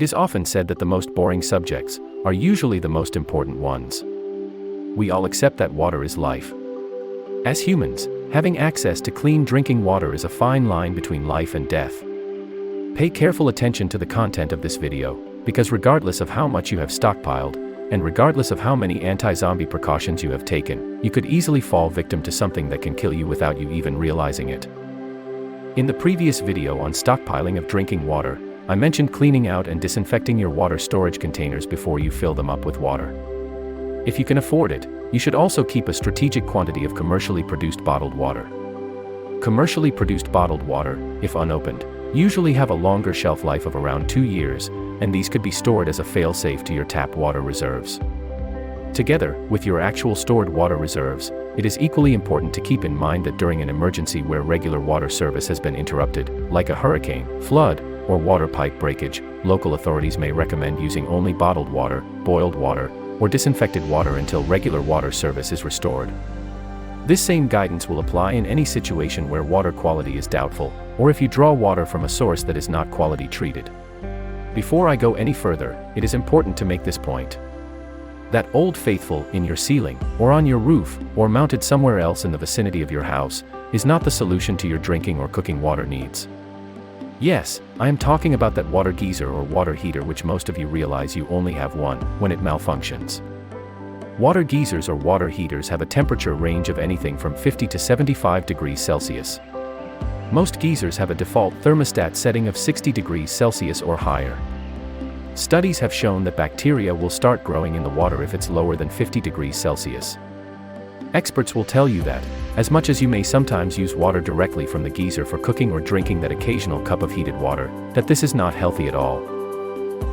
It is often said that the most boring subjects are usually the most important ones. We all accept that water is life. As humans, having access to clean drinking water is a fine line between life and death. Pay careful attention to the content of this video, because regardless of how much you have stockpiled, and regardless of how many anti-zombie precautions you have taken, you could easily fall victim to something that can kill you without you even realizing it. In the previous video on stockpiling of drinking water, I mentioned cleaning out and disinfecting your water storage containers before you fill them up with water. If you can afford it, you should also keep a strategic quantity of commercially produced bottled water. Commercially produced bottled water, if unopened, usually have a longer shelf life of around 2 years, and these could be stored as a fail-safe to your tap water reserves. Together with your actual stored water reserves, it is equally important to keep in mind that during an emergency where regular water service has been interrupted, like a hurricane, flood, or water pipe breakage, local authorities may recommend using only bottled water, boiled water, or disinfected water until regular water service is restored. This same guidance will apply in any situation where water quality is doubtful, or if you draw water from a source that is not quality treated. Before I go any further, it is important to make this point. That Old Faithful in your ceiling, or on your roof, or mounted somewhere else in the vicinity of your house, is not the solution to your drinking or cooking water needs. Yes, I am talking about that water geyser or water heater which most of you realize you only have one when it malfunctions. Water geysers or water heaters have a temperature range of anything from 50 to 75 degrees Celsius. Most geysers have a default thermostat setting of 60 degrees Celsius or higher. Studies have shown that bacteria will start growing in the water if it's lower than 50 degrees Celsius. Experts will tell you that, as much as you may sometimes use water directly from the geyser for cooking or drinking that occasional cup of heated water, that this is not healthy at all.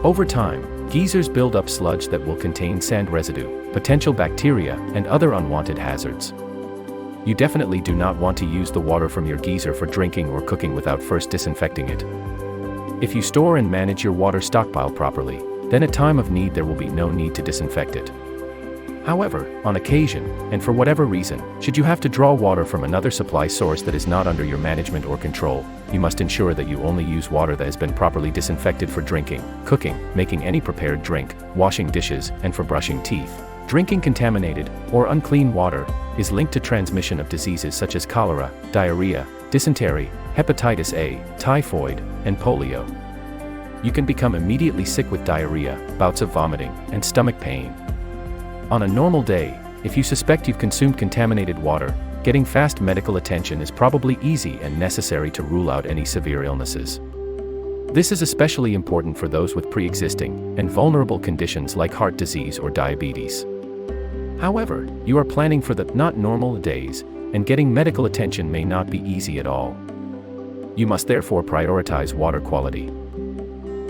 Over time, geysers build up sludge that will contain sand residue, potential bacteria, and other unwanted hazards. You definitely do not want to use the water from your geyser for drinking or cooking without first disinfecting it. If you store and manage your water stockpile properly, then at time of need there will be no need to disinfect it. However, on occasion, and for whatever reason, should you have to draw water from another supply source that is not under your management or control, you must ensure that you only use water that has been properly disinfected for drinking, cooking, making any prepared drink, washing dishes, and for brushing teeth. Drinking contaminated or unclean water is linked to transmission of diseases such as cholera, diarrhea, dysentery, hepatitis A, typhoid, and polio. You can become immediately sick with diarrhea, bouts of vomiting, and stomach pain. On a normal day, if you suspect you've consumed contaminated water, getting fast medical attention is probably easy and necessary to rule out any severe illnesses. This is especially important for those with pre-existing and vulnerable conditions like heart disease or diabetes. However, you are planning for the not normal days, and getting medical attention may not be easy at all. You must therefore prioritize water quality.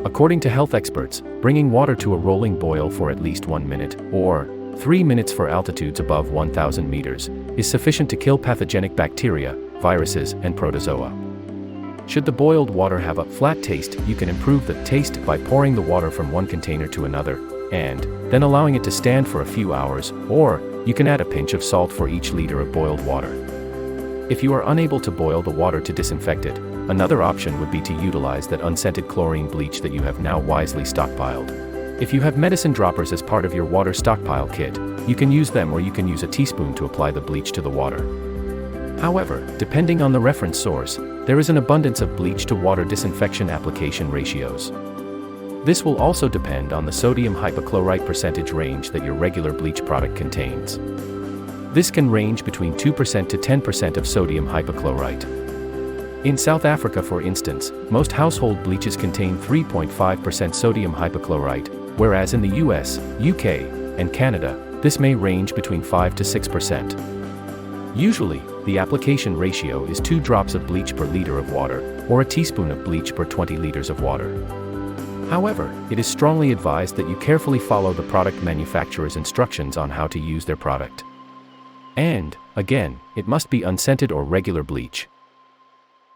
According to health experts, bringing water to a rolling boil for at least 1 minute, or 3 minutes for altitudes above 1,000 meters, is sufficient to kill pathogenic bacteria, viruses, and protozoa. Should the boiled water have a flat taste, you can improve the taste by pouring the water from one container to another, and then allowing it to stand for a few hours, or you can add a pinch of salt for each liter of boiled water. If you are unable to boil the water to disinfect it, another option would be to utilize that unscented chlorine bleach that you have now wisely stockpiled. If you have medicine droppers as part of your water stockpile kit, you can use them, or you can use a teaspoon to apply the bleach to the water. However, depending on the reference source, there is an abundance of bleach to water disinfection application ratios. This will also depend on the sodium hypochlorite percentage range that your regular bleach product contains. This can range between 2% to 10% of sodium hypochlorite. In South Africa, for instance, most household bleaches contain 3.5% sodium hypochlorite, whereas in the US, UK, and Canada, this may range between 5 to 6%. Usually, the application ratio is 2 drops of bleach per liter of water, or a teaspoon of bleach per 20 liters of water. However, it is strongly advised that you carefully follow the product manufacturer's instructions on how to use their product. And, again, it must be unscented or regular bleach.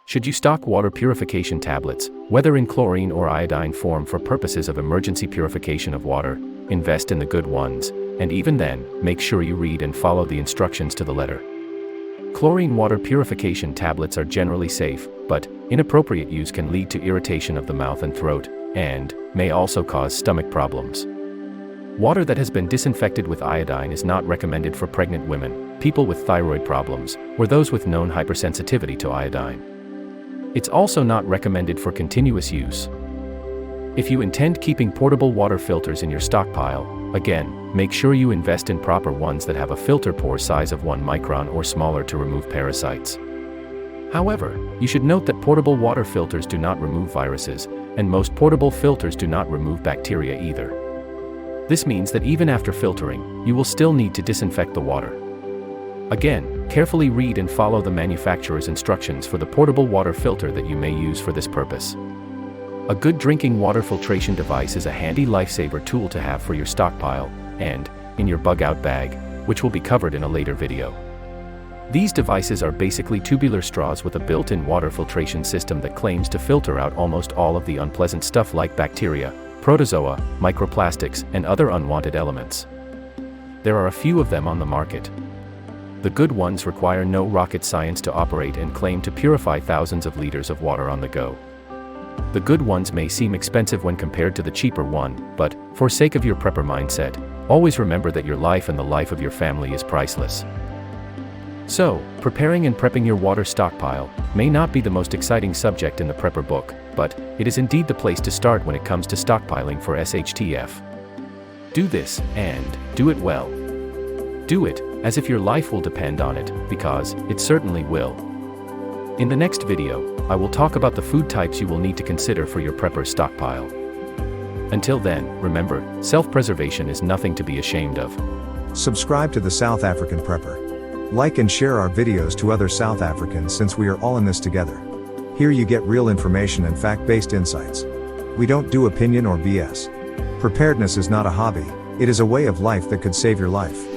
Should you stock water purification tablets, whether in chlorine or iodine form for purposes of emergency purification of water, invest in the good ones, and even then, make sure you read and follow the instructions to the letter. Chlorine water purification tablets are generally safe, but inappropriate use can lead to irritation of the mouth and throat, and may also cause stomach problems. Water that has been disinfected with iodine is not recommended for pregnant women, people with thyroid problems, or those with known hypersensitivity to iodine. It's also not recommended for continuous use. If you intend keeping portable water filters in your stockpile, again, make sure you invest in proper ones that have a filter pore size of 1 micron or smaller to remove parasites. However, you should note that portable water filters do not remove viruses, and most portable filters do not remove bacteria either. This means that even after filtering, you will still need to disinfect the water. Again, carefully read and follow the manufacturer's instructions for the portable water filter that you may use for this purpose. A good drinking water filtration device is a handy lifesaver tool to have for your stockpile and in your bug-out bag, which will be covered in a later video. These devices are basically tubular straws with a built-in water filtration system that claims to filter out almost all of the unpleasant stuff like bacteria, protozoa, microplastics, and other unwanted elements. There are a few of them on the market. The good ones require no rocket science to operate and claim to purify thousands of liters of water on the go. The good ones may seem expensive when compared to the cheaper one, but, for sake of your prepper mindset, always remember that your life and the life of your family is priceless. So, preparing and prepping your water stockpile may not be the most exciting subject in the prepper book, but it is indeed the place to start when it comes to stockpiling for SHTF. Do this, and do it well. Do it as if your life will depend on it, because it certainly will. In the next video, I will talk about the food types you will need to consider for your prepper stockpile. Until then, remember, self-preservation is nothing to be ashamed of. Subscribe to the South African Prepper. Like and share our videos to other South Africans, since we are all in this together. Here you get real information and fact-based insights. We don't do opinion or BS. Preparedness is not a hobby, it is a way of life that could save your life.